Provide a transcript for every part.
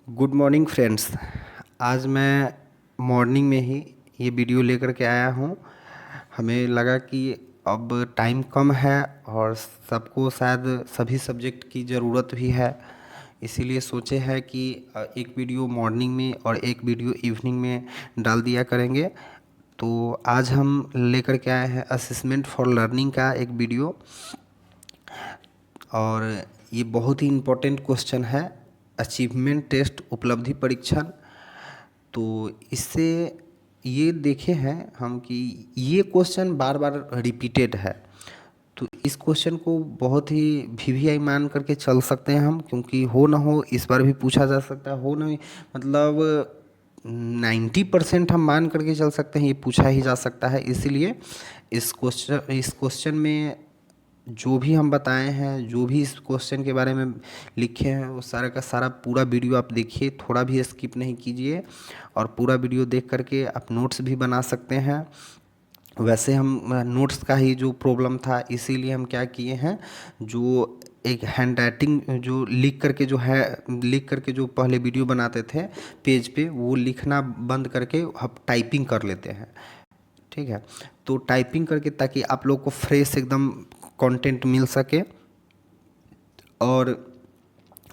Good morning friends. आज मैं morning में ही ये वीडियो लेकर के आया हूँ। हमें लगा कि अब टाइम कम है और सबको शायद सभी सब्जेक्ट की ज़रूरत भी है, इसीलिए सोचे हैं कि एक वीडियो मॉर्निंग में और एक वीडियो इवनिंग में डाल दिया करेंगे। तो आज हम लेकर के आए हैं असेसमेंट फॉर लर्निंग का एक वीडियो, और ये बहुत ही इम्पोर्टेंट क्वेश्चन है, अचीवमेंट टेस्ट उपलब्धि परीक्षण। तो इससे ये देखे हैं हम कि ये क्वेश्चन बार बार रिपीटेड है, तो इस क्वेश्चन को बहुत ही वीवीआई मान करके चल सकते हैं हम, क्योंकि हो ना हो इस बार भी पूछा जा सकता है, हो ना मतलब 90% हम मान करके चल सकते हैं ये पूछा ही जा सकता है। इसीलिए इस क्वेश्चन में जो भी हम बताए हैं, जो भी इस क्वेश्चन के बारे में लिखे हैं, वो सारा का सारा पूरा वीडियो आप देखिए, थोड़ा भी स्किप नहीं कीजिए, और पूरा वीडियो देख करके आप नोट्स भी बना सकते हैं। वैसे हम नोट्स का ही जो प्रॉब्लम था, इसीलिए हम क्या किए हैं, जो एक हैंड राइटिंग जो लिख करके जो पहले वीडियो बनाते थे पेज पे, वो लिखना बंद करके हम टाइपिंग कर लेते हैं। ठीक है, तो टाइपिंग करके ताकि आप लोग को फ्रेश एकदम कंटेंट मिल सके, और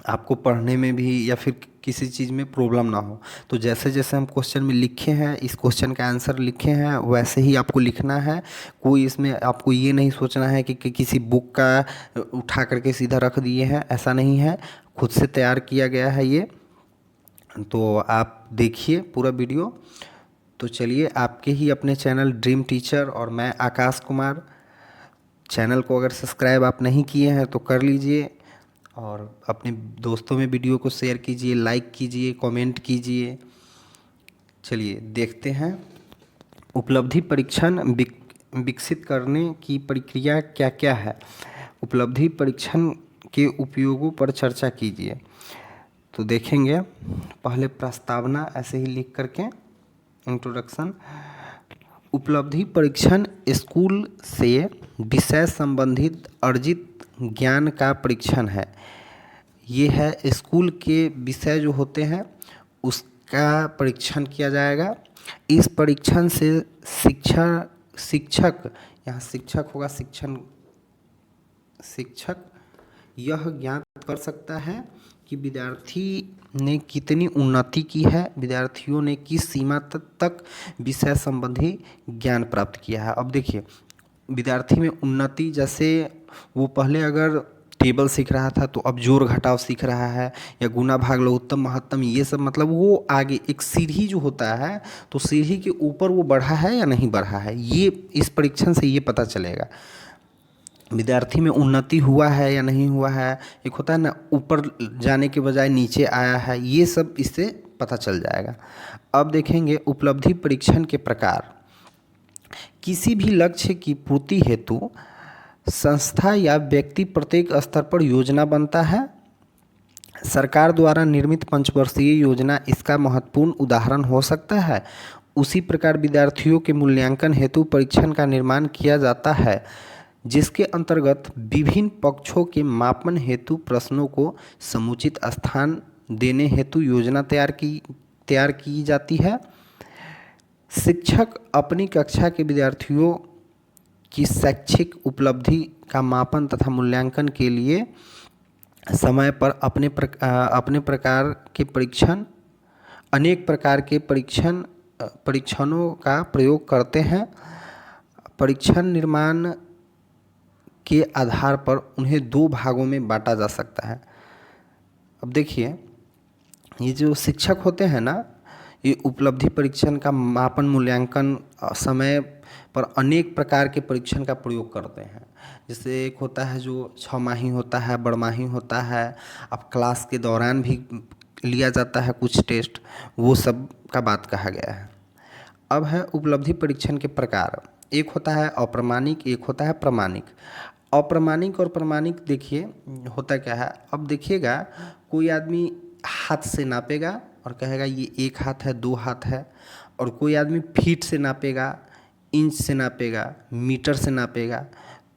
आपको पढ़ने में भी या फिर किसी चीज़ में प्रॉब्लम ना हो। तो जैसे जैसे हम क्वेश्चन में लिखे हैं, इस क्वेश्चन का आंसर लिखे हैं, वैसे ही आपको लिखना है। कोई इसमें आपको ये नहीं सोचना है कि किसी बुक का उठा करके सीधा रख दिए हैं, ऐसा नहीं है, खुद से तैयार किया गया है ये। तो आप देखिए पूरा वीडियो। तो चलिए, आपके ही अपने चैनल ड्रीम टीचर और मैं आकाश कुमार, चैनल को अगर सब्सक्राइब आप नहीं किए हैं तो कर लीजिए, और अपने दोस्तों में वीडियो को शेयर कीजिए, लाइक कीजिए, कमेंट कीजिए। चलिए देखते हैं, उपलब्धि परीक्षण विकसित करने की प्रक्रिया क्या क्या है। उपलब्धि परीक्षण के उपयोगों पर चर्चा कीजिए। तो देखेंगे, पहले प्रस्तावना ऐसे ही लिख करके इंट्रोडक्शन। उपलब्धि परीक्षण स्कूल से विषय संबंधित अर्जित ज्ञान का परीक्षण है। ये है स्कूल के विषय जो होते हैं उसका परीक्षण किया जाएगा। इस परीक्षण से शिक्षक, यहाँ शिक्षक होगा, शिक्षक यह ज्ञात कर सकता है कि विद्यार्थी ने कितनी उन्नति की है, विद्यार्थियों ने किस सीमा तक विषय संबंधी ज्ञान प्राप्त किया है। अब देखिए, विद्यार्थी में उन्नति, जैसे वो पहले अगर टेबल सीख रहा था तो अब जोड़ घटाव सीख रहा है, या गुना भाग लघुत्तम महत्तम, ये सब मतलब वो आगे एक सीढ़ी जो होता है, तो सीढ़ी के ऊपर वो बढ़ा है या नहीं बढ़ा है, ये इस परीक्षण से ये पता चलेगा। विद्यार्थी में उन्नति हुआ है या नहीं हुआ है, एक होता है ना ऊपर जाने के बजाय नीचे आया है, ये सब इससे पता चल जाएगा। अब देखेंगे उपलब्धि परीक्षण के प्रकार। किसी भी लक्ष्य की पूर्ति हेतु संस्था या व्यक्ति प्रत्येक स्तर पर योजना बनता है। सरकार द्वारा निर्मित पंचवर्षीय योजना इसका महत्वपूर्ण उदाहरण हो सकता है। उसी प्रकार विद्यार्थियों के मूल्यांकन हेतु परीक्षण का निर्माण किया जाता है, जिसके अंतर्गत विभिन्न पक्षों के मापन हेतु प्रश्नों को समुचित स्थान देने हेतु योजना तैयार की जाती है। शिक्षक अपनी कक्षा के विद्यार्थियों की शैक्षिक उपलब्धि का मापन तथा मूल्यांकन के लिए समय पर अनेक प्रकार के परीक्षणों का प्रयोग करते हैं। परीक्षण निर्माण के आधार पर उन्हें दो भागों में बांटा जा सकता है। अब देखिए, ये जो शिक्षक होते हैं ना, ये उपलब्धि परीक्षण का मापन मूल्यांकन समय पर अनेक प्रकार के परीक्षण का प्रयोग करते हैं। जैसे एक होता है जो 6 माही होता है, बड़माही होता है, अब क्लास के दौरान भी लिया जाता है कुछ टेस्ट, वो सब का बात कहा गया है। अब है उपलब्धि परीक्षण के प्रकार। एक होता है अप्रमाणिक, एक होता है प्रमाणिक। अप्रमाणिक और प्रमाणिक देखिए होता क्या है। अब देखिएगा, कोई आदमी हाथ से नापेगा और कहेगा ये 1 हाथ है, 2 हाथ है, और कोई आदमी फीट से नापेगा, इंच से नापेगा, मीटर से नापेगा,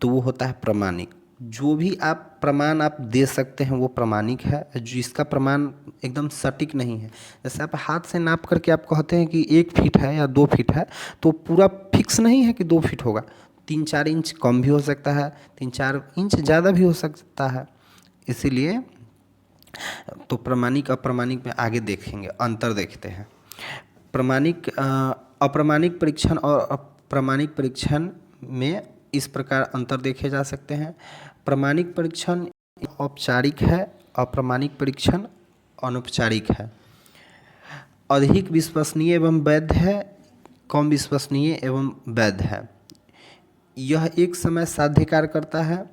तो वो होता है प्रमाणिक। जो भी आप प्रमाण आप दे सकते हैं वो प्रमाणिक है, जिसका प्रमाण एकदम सटीक नहीं है। जैसे आप हाथ से नाप करके आप कहते हैं कि 1 फीट है या 2 फीट है, तो पूरा फिक्स नहीं है कि 2 फीट होगा। 3-4 इंच कम भी हो सकता है, 3-4 इंच ज़्यादा भी हो सकता है। इसीलिए तो प्रमाणिक अप्रमाणिक में आगे देखेंगे, अंतर देखते हैं। प्रमाणिक अप्रमाणिक परीक्षण और अप्रमाणिक परीक्षण में इस प्रकार अंतर देखे जा सकते हैं। प्रमाणिक परीक्षण औपचारिक है, अप्रमाणिक परीक्षण अनौपचारिक है। अधिक विश्वसनीय एवं वैध है, कम विश्वसनीय एवं वैध है। यह एक समय साध्य कार्य करता है,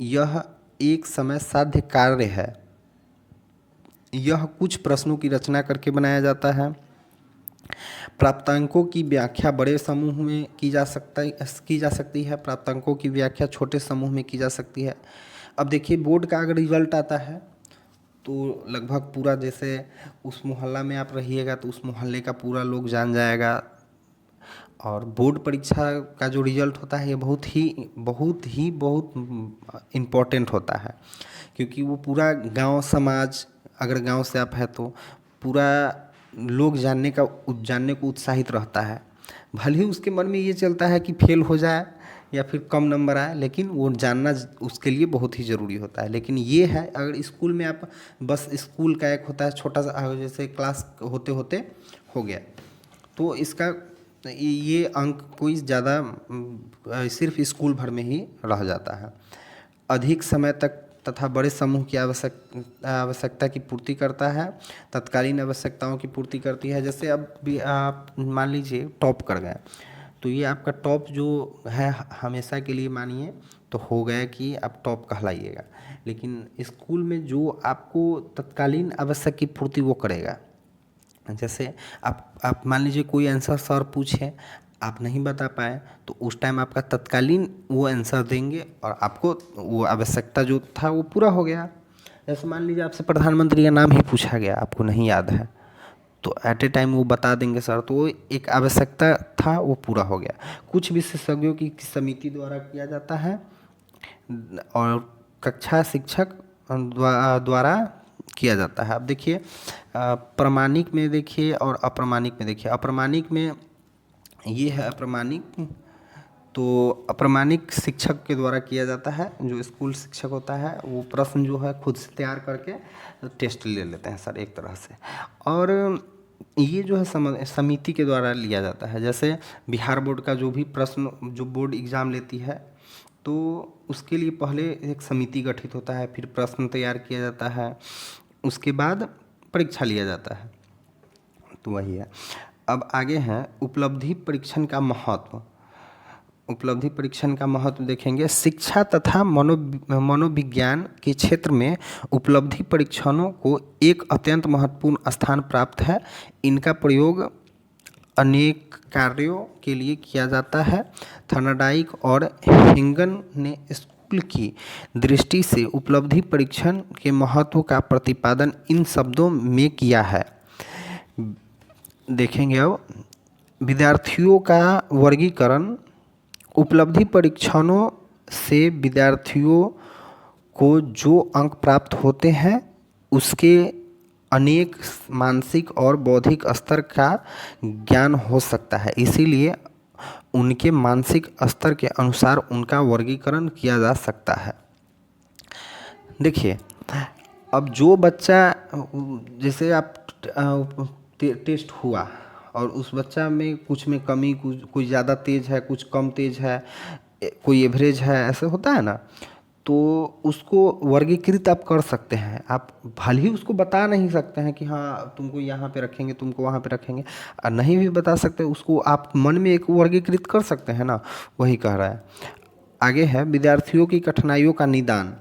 यह एक समय साध्य कार्य है। यह कुछ प्रश्नों की रचना करके बनाया जाता है। प्राप्तांकों की व्याख्या बड़े समूह में की जा सकती है, प्राप्तांकों की व्याख्या छोटे समूह में की जा सकती है। अब देखिए, बोर्ड का अगर रिजल्ट आता है तो लगभग पूरा, जैसे उस मोहल्ला में आप रहिएगा तो उस मोहल्ले का पूरा लोग जान जाएगा। और बोर्ड परीक्षा का जो रिजल्ट होता है ये बहुत इम्पोर्टेंट होता है, क्योंकि वो पूरा गांव समाज, अगर गांव से आप हैं तो पूरा लोग जानने को उत्साहित रहता है। भले ही उसके मन में ये चलता है कि फेल हो जाए या फिर कम नंबर आए, लेकिन वो जानना उसके लिए बहुत ही ज़रूरी होता है। लेकिन ये है, अगर स्कूल में आप बस स्कूल का एक होता है छोटा सा, जैसे क्लास होते होते हो गया, तो इसका ये अंक कोई ज़्यादा सिर्फ स्कूल भर में ही रह जाता है। अधिक समय तक तथा बड़े समूह की आवश्यकता की पूर्ति करता है, तत्कालीन आवश्यकताओं की पूर्ति करती है। जैसे अब भी आप मान लीजिए टॉप कर गए, तो ये आपका टॉप जो है हमेशा के लिए मानिए तो हो गया कि आप टॉप कहलाइएगा। लेकिन स्कूल में जो आपको तत्कालीन आवश्यक की पूर्ति वो करेगा। जैसे आप मान लीजिए कोई आंसर सर पूछे, आप नहीं बता पाए, तो उस टाइम आपका तत्कालीन वो आंसर देंगे और आपको वो आवश्यकता जो था वो पूरा हो गया। जैसे मान लीजिए आपसे प्रधानमंत्री का नाम ही पूछा गया, आपको नहीं याद है, तो एट ए टाइम वो बता देंगे सर, तो वो एक आवश्यकता था वो पूरा हो गया। कुछ विशेषज्ञों की समिति द्वारा किया जाता है और कक्षा शिक्षक द्वारा किया जाता है। अब देखिए, प्रमाणिक में देखिए और अप्रमाणिक में देखिए। अप्रमाणिक में ये है अप्रमाणिक, तो अप्रमाणिक शिक्षक के द्वारा किया जाता है। जो स्कूल शिक्षक होता है वो प्रश्न जो है खुद से तैयार करके टेस्ट ले लेते हैं सर एक तरह से, और ये जो है समिति के द्वारा लिया जाता है। जैसे बिहार बोर्ड का जो भी प्रश्न, जो बोर्ड एग्ज़ाम लेती है, तो उसके लिए पहले एक समिति गठित होता है, फिर प्रश्न तैयार किया जाता है, उसके बाद परीक्षा लिया जाता है। तो वही है। अब आगे हैं उपलब्धि परीक्षण का महत्व। उपलब्धि परीक्षण का महत्व देखेंगे। शिक्षा तथा मनोविज्ञान के क्षेत्र में उपलब्धि परीक्षणों को एक अत्यंत महत्वपूर्ण स्थान प्राप्त है। इनका प्रयोग अनेक कार्यों के लिए किया जाता है। थर्नडाइक और हेंगन ने स्कूल की दृष्टि से उपलब्धि परीक्षण के महत्व का प्रतिपादन इन शब्दों में किया है। देखेंगे अब, विद्यार्थियों का वर्गीकरण। उपलब्धि परीक्षणों से विद्यार्थियों को जो अंक प्राप्त होते हैं उसके अनेक मानसिक और बौद्धिक स्तर का ज्ञान हो सकता है। इसीलिए उनके मानसिक स्तर के अनुसार उनका वर्गीकरण किया जा सकता है। देखिए, अब जो बच्चा, जैसे आप टेस्ट हुआ और उस बच्चा में कुछ में कमी, कुछ ज़्यादा तेज़ है, कुछ कम तेज़ है, कोई एवरेज है, ऐसे होता है ना, तो उसको वर्गीकृत आप कर सकते हैं। आप भले ही उसको बता नहीं सकते हैं कि हाँ तुमको यहाँ पे रखेंगे, तुमको वहाँ पे रखेंगे, और नहीं भी बता सकते, उसको आप मन में एक वर्गीकृत कर सकते हैं ना, वही कह रहा है। आगे है विद्यार्थियों की कठिनाइयों का निदान।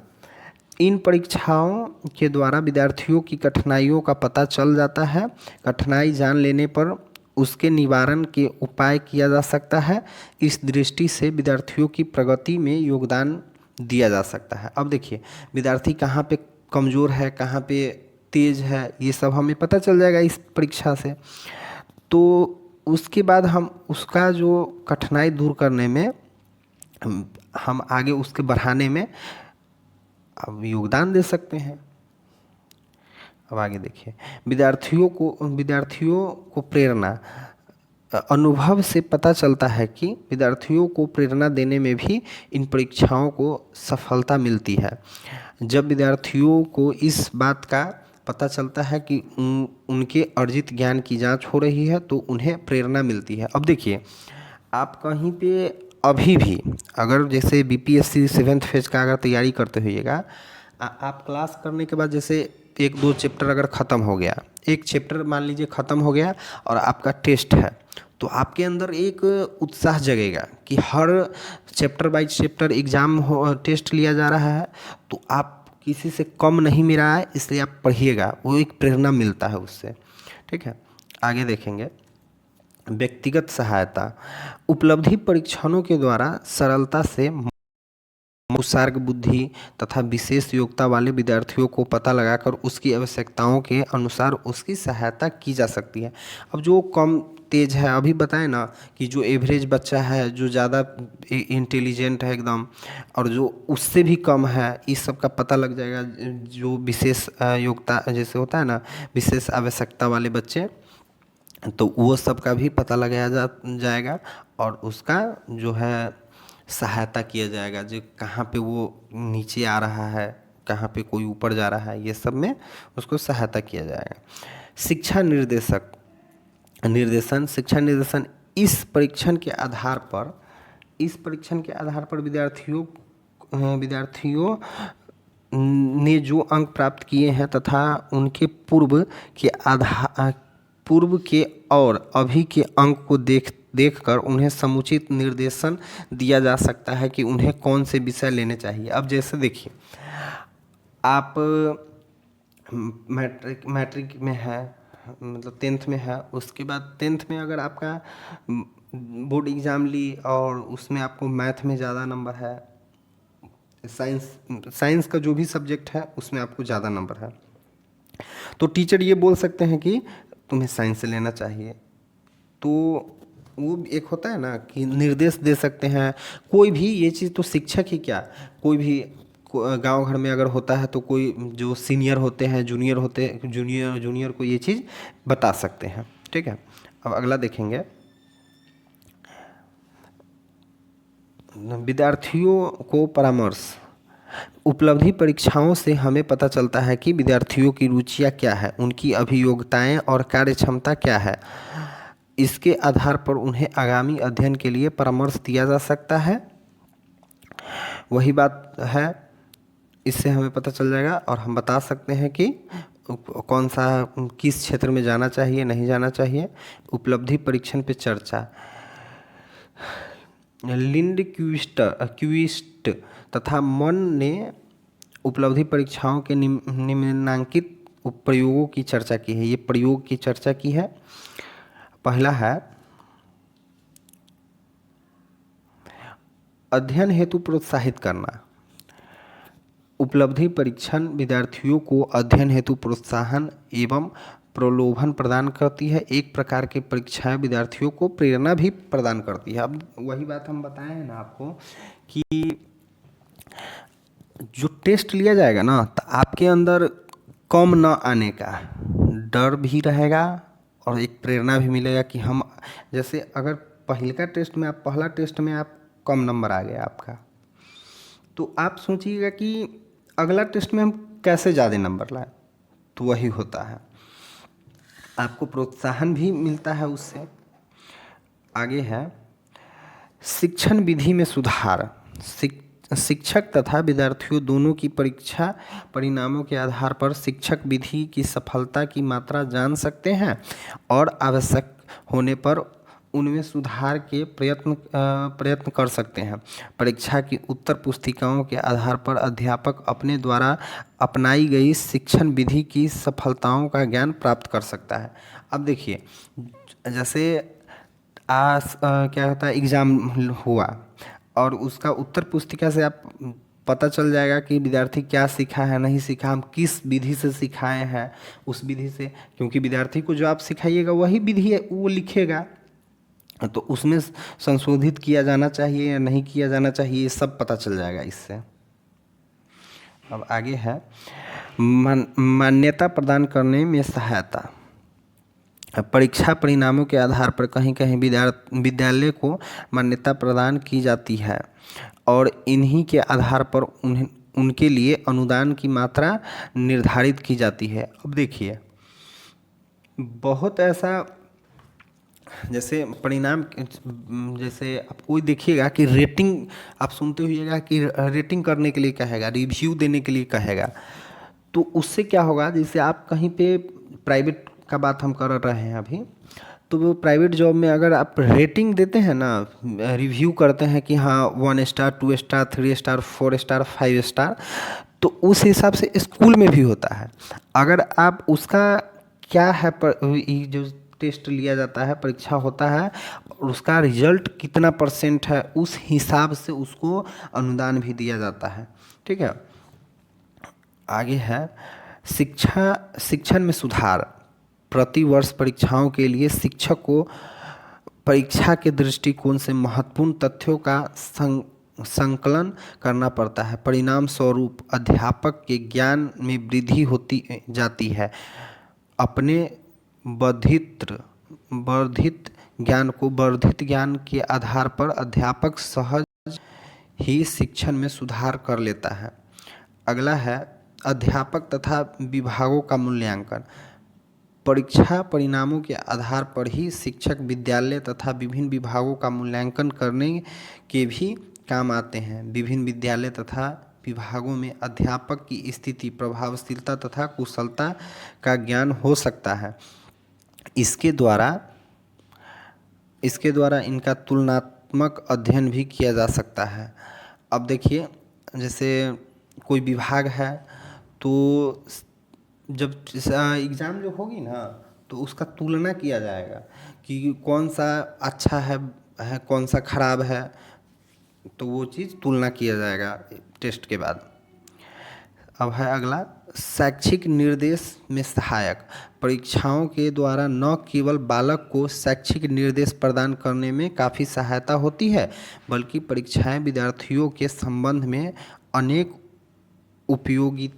इन परीक्षाओं के द्वारा विद्यार्थियों की कठिनाइयों का पता चल जाता है। कठिनाई जान लेने पर उसके निवारण के उपाय किया जा सकता है। इस दृष्टि से विद्यार्थियों की प्रगति में योगदान दिया जा सकता है। अब देखिए, विद्यार्थी कहाँ पे कमज़ोर है, कहाँ पे तेज़ है, ये सब हमें पता चल जाएगा इस परीक्षा से। तो उसके बाद हम उसका जो कठिनाई दूर करने में हम आगे उसके बढ़ाने में अब योगदान दे सकते हैं। अब आगे देखिए, विद्यार्थियों को प्रेरणा, अनुभव से पता चलता है कि विद्यार्थियों को प्रेरणा देने में भी इन परीक्षाओं को सफलता मिलती है। जब विद्यार्थियों को इस बात का पता चलता है कि उनके अर्जित ज्ञान की जांच हो रही है तो उन्हें प्रेरणा मिलती है। अब देखिए, आप कहीं पे अभी भी अगर जैसे बीपीएससी 7th फेज का अगर तैयारी करते होइएगा, आप क्लास करने के बाद जैसे 1-2 चैप्टर अगर ख़त्म हो गया, एक चैप्टर मान लीजिए ख़त्म हो गया और आपका टेस्ट है, तो आपके अंदर एक उत्साह जगेगा कि हर चैप्टर बाय चैप्टर एग्ज़ाम हो, टेस्ट लिया जा रहा है, तो आप किसी से कम नहीं मिला है इसलिए आप पढ़िएगा, वो एक प्रेरणा मिलता है उससे। ठीक है, आगे देखेंगे। व्यक्तिगत सहायता, उपलब्धि परीक्षणों के द्वारा सरलता से मुसार्ग बुद्धि तथा विशेष योग्यता वाले विद्यार्थियों को पता लगाकर उसकी आवश्यकताओं के अनुसार उसकी सहायता की जा सकती है। अब जो कम तेज है, अभी बताएं ना कि जो एवरेज बच्चा है, जो ज़्यादा इंटेलिजेंट है एकदम, और जो उससे भी कम है, इस सब का पता लग जाएगा। जो विशेष योग्यता जैसे होता है ना, विशेष आवश्यकता वाले बच्चे, तो वो सब का भी पता लगाया जाएगा और उसका जो है सहायता किया जाएगा, जो कहाँ पे वो नीचे आ रहा है, कहाँ पे कोई ऊपर जा रहा है, ये सब में उसको सहायता किया जाएगा। शिक्षा निर्देशन इस परीक्षण के आधार पर विद्यार्थियों ने जो अंक प्राप्त किए हैं तथा उनके पूर्व के और अभी के अंक को देखकर उन्हें समुचित निर्देशन दिया जा सकता है कि उन्हें कौन से विषय लेने चाहिए। अब जैसे देखिए, आप मैट्रिक में है, मतलब 10th में है, उसके बाद 10th में अगर आपका बोर्ड एग्ज़ाम ली और उसमें आपको मैथ में ज़्यादा नंबर है, साइंस का जो भी सब्जेक्ट है उसमें आपको ज़्यादा नंबर है, तो टीचर ये बोल सकते हैं कि तुम्हें साइंस से लेना चाहिए। तो वो एक होता है ना कि निर्देश दे सकते हैं। कोई भी ये चीज़ तो शिक्षक ही क्या, कोई भी गांव घर में अगर होता है तो कोई जो सीनियर होते हैं, जूनियर को ये चीज़ बता सकते हैं। ठीक है, अब अगला देखेंगे। विद्यार्थियों को परामर्श, उपलब्धि परीक्षाओं से हमें पता चलता है कि विद्यार्थियों की रुचियाँ क्या है, उनकी अभियोग्यताएं और कार्य क्षमता क्या है। इसके आधार पर उन्हें आगामी अध्ययन के लिए परामर्श दिया जा सकता है। वही बात है, इससे हमें पता चल जाएगा और हम बता सकते हैं कि कौन सा किस क्षेत्र में जाना चाहिए, नहीं जाना चाहिए। उपलब्धि परीक्षण पे चर्चा, लिंडक्विस्ट तथा मन ने उपलब्धि परीक्षाओं के निम्नलिखित प्रयोगों की चर्चा की है। ये प्रयोग की चर्चा की है। पहला है अध्ययन हेतु प्रोत्साहित करना। उपलब्धि परीक्षण विद्यार्थियों को अध्ययन हेतु प्रोत्साहन एवं प्रलोभन प्रदान करती है। एक प्रकार की परीक्षाएं विद्यार्थियों को प्रेरणा भी प्रदान करती है। अब वही बात हम बताए हैं ना आपको कि जो टेस्ट लिया जाएगा ना, तो आपके अंदर कम न आने का डर भी रहेगा और एक प्रेरणा भी मिलेगा कि हम, जैसे अगर पहला टेस्ट में आप कम नंबर आ गया आपका, तो आप सोचिएगा कि अगला टेस्ट में हम कैसे ज़्यादा नंबर लाएं। तो वही होता है, आपको प्रोत्साहन भी मिलता है उससे। आगे है शिक्षण विधि में सुधार। शिक्षक तथा विद्यार्थियों दोनों की परीक्षा परिणामों के आधार पर शिक्षक विधि की सफलता की मात्रा जान सकते हैं और आवश्यक होने पर उनमें सुधार के प्रयत्न कर सकते हैं। परीक्षा की उत्तर पुस्तिकाओं के आधार पर अध्यापक अपने द्वारा अपनाई गई शिक्षण विधि की सफलताओं का ज्ञान प्राप्त कर सकता है। अब देखिए, जैसे क्या होता है, एग्ज़ाम हुआ और उसका उत्तर पुस्तिका से आप पता चल जाएगा कि विद्यार्थी क्या सीखा है, नहीं सीखा, हम किस विधि से सिखाए हैं, उस विधि से, क्योंकि विद्यार्थी को जो आप सिखाइएगा वही विधि है वो लिखेगा। तो उसमें संशोधित किया जाना चाहिए या नहीं किया जाना चाहिए, ये सब पता चल जाएगा इससे। अब आगे है मान्यता प्रदान करने में सहायता। परीक्षा परिणामों के आधार पर कहीं कहीं विद्यालय को मान्यता प्रदान की जाती है और इन्हीं के आधार पर उन्हें उनके लिए अनुदान की मात्रा निर्धारित की जाती है। अब देखिए बहुत ऐसा, जैसे परिणाम, जैसे आप कोई देखिएगा कि रेटिंग, आप सुनते होइएगा कि रेटिंग करने के लिए कहेगा, रिव्यू देने के लिए कहेगा, तो उससे क्या होगा, जैसे आप कहीं पे प्राइवेट का बात हम कर रहे हैं अभी, तो वो प्राइवेट जॉब में अगर आप रेटिंग देते हैं ना, रिव्यू करते हैं कि हाँ 1 star 2 star 3 star 4 star 5 star, तो उस हिसाब से स्कूल में भी होता है। अगर आप उसका क्या है ये जो टेस्ट लिया जाता है, परीक्षा होता है, और उसका रिजल्ट कितना % है, उस हिसाब से उसको अनुदान भी दिया जाता है। ठीक है, आगे है शिक्षण में सुधार। प्रति वर्ष परीक्षाओं के लिए शिक्षक को परीक्षा के दृष्टिकोण से महत्वपूर्ण तथ्यों का संकलन करना पड़ता है। परिणाम स्वरूप अध्यापक के ज्ञान में वृद्धि होती जाती है। अपने वर्धित ज्ञान के आधार पर अध्यापक सहज ही शिक्षण में सुधार कर लेता है। अगला है अध्यापक तथा विभागों का मूल्यांकन। परीक्षा परिणामों के आधार पर ही शिक्षक विद्यालय तथा विभिन्न विभागों का मूल्यांकन करने के भी काम आते हैं। विभिन्न विद्यालय तथा विभागों में अध्यापक की स्थिति, प्रभावशीलता तथा कुशलता का ज्ञान हो सकता है। इसके द्वारा इनका तुलनात्मक अध्ययन भी किया जा सकता है। अब देखिए जैसे कोई विभाग है, तो जब एग्ज़ाम जो होगी ना, तो उसका तुलना किया जाएगा कि कौन सा अच्छा है कौन सा खराब है, तो वो चीज़ तुलना किया जाएगा टेस्ट के बाद। अब है अगला शैक्षिक निर्देश में सहायक। परीक्षाओं के द्वारा न केवल बालक को शैक्षिक निर्देश प्रदान करने में काफ़ी सहायता होती है, बल्कि परीक्षाएं विद्यार्थियों के संबंध में अनेक उपयोगी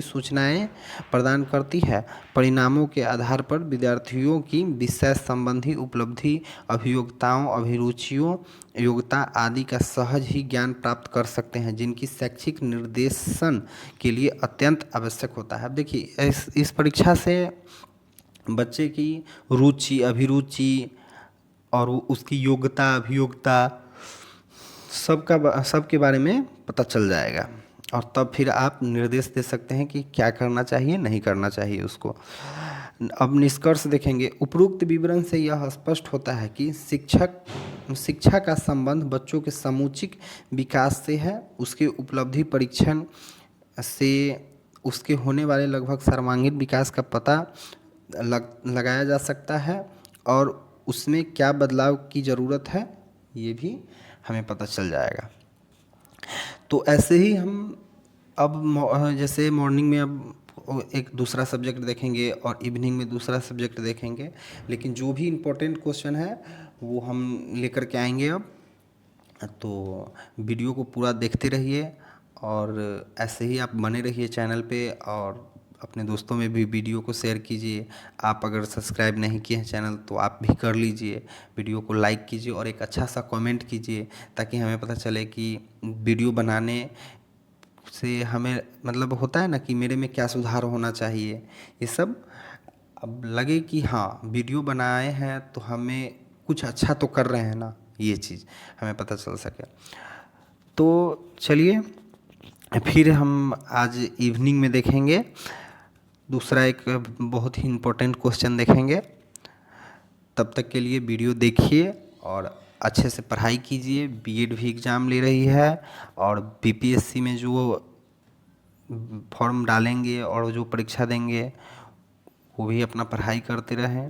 सूचनाएं प्रदान करती है। परिणामों के आधार पर विद्यार्थियों की विषय संबंधी उपलब्धि, अभियोग्यताओं, अभिरुचियों, योग्यता आदि का सहज ही ज्ञान प्राप्त कर सकते हैं, जिनकी शैक्षिक निर्देशन के लिए अत्यंत आवश्यक होता है। अब देखिए इस परीक्षा से बच्चे की रुचि, अभिरुचि और उसकी योग्यता, अभियोग्यता सबके बारे में पता चल जाएगा, और तब फिर आप निर्देश दे सकते हैं कि क्या करना चाहिए, नहीं करना चाहिए उसको। अब निष्कर्ष देखेंगे। उपरोक्त विवरण से यह स्पष्ट होता है कि शिक्षा का संबंध बच्चों के समुचित विकास से है। उसके उपलब्धि परीक्षण से उसके होने वाले लगभग सर्वांगीण विकास का पता लगाया जा सकता है, और उसमें क्या बदलाव की ज़रूरत है ये भी हमें पता चल जाएगा। तो ऐसे ही हम अब जैसे मॉर्निंग में अब एक दूसरा सब्जेक्ट देखेंगे और इवनिंग में दूसरा सब्जेक्ट देखेंगे, लेकिन जो भी इम्पोर्टेंट क्वेश्चन है वो हम लेकर के आएंगे अब। तो वीडियो को पूरा देखते रहिए और ऐसे ही आप बने रहिए चैनल पे, और अपने दोस्तों में भी वीडियो को शेयर कीजिए। आप अगर सब्सक्राइब नहीं किए हैं चैनल तो आप भी कर लीजिए, वीडियो को लाइक कीजिए और एक अच्छा सा कमेंट कीजिए, ताकि हमें पता चले कि वीडियो बनाने से हमें मतलब होता है ना कि मेरे में क्या सुधार होना चाहिए। ये सब अब लगे कि हाँ वीडियो बनाए हैं तो हमें कुछ अच्छा तो कर रहे हैं ना, ये चीज़ हमें पता चल सके। तो चलिए फिर हम आज इवनिंग में देखेंगे दूसरा एक बहुत ही इम्पोर्टेंट क्वेश्चन देखेंगे। तब तक के लिए वीडियो देखिए और अच्छे से पढ़ाई कीजिए। बीएड भी एग्ज़ाम ले रही है, और बीपीएससी में जो फॉर्म डालेंगे और जो परीक्षा देंगे वो भी अपना पढ़ाई करते रहें।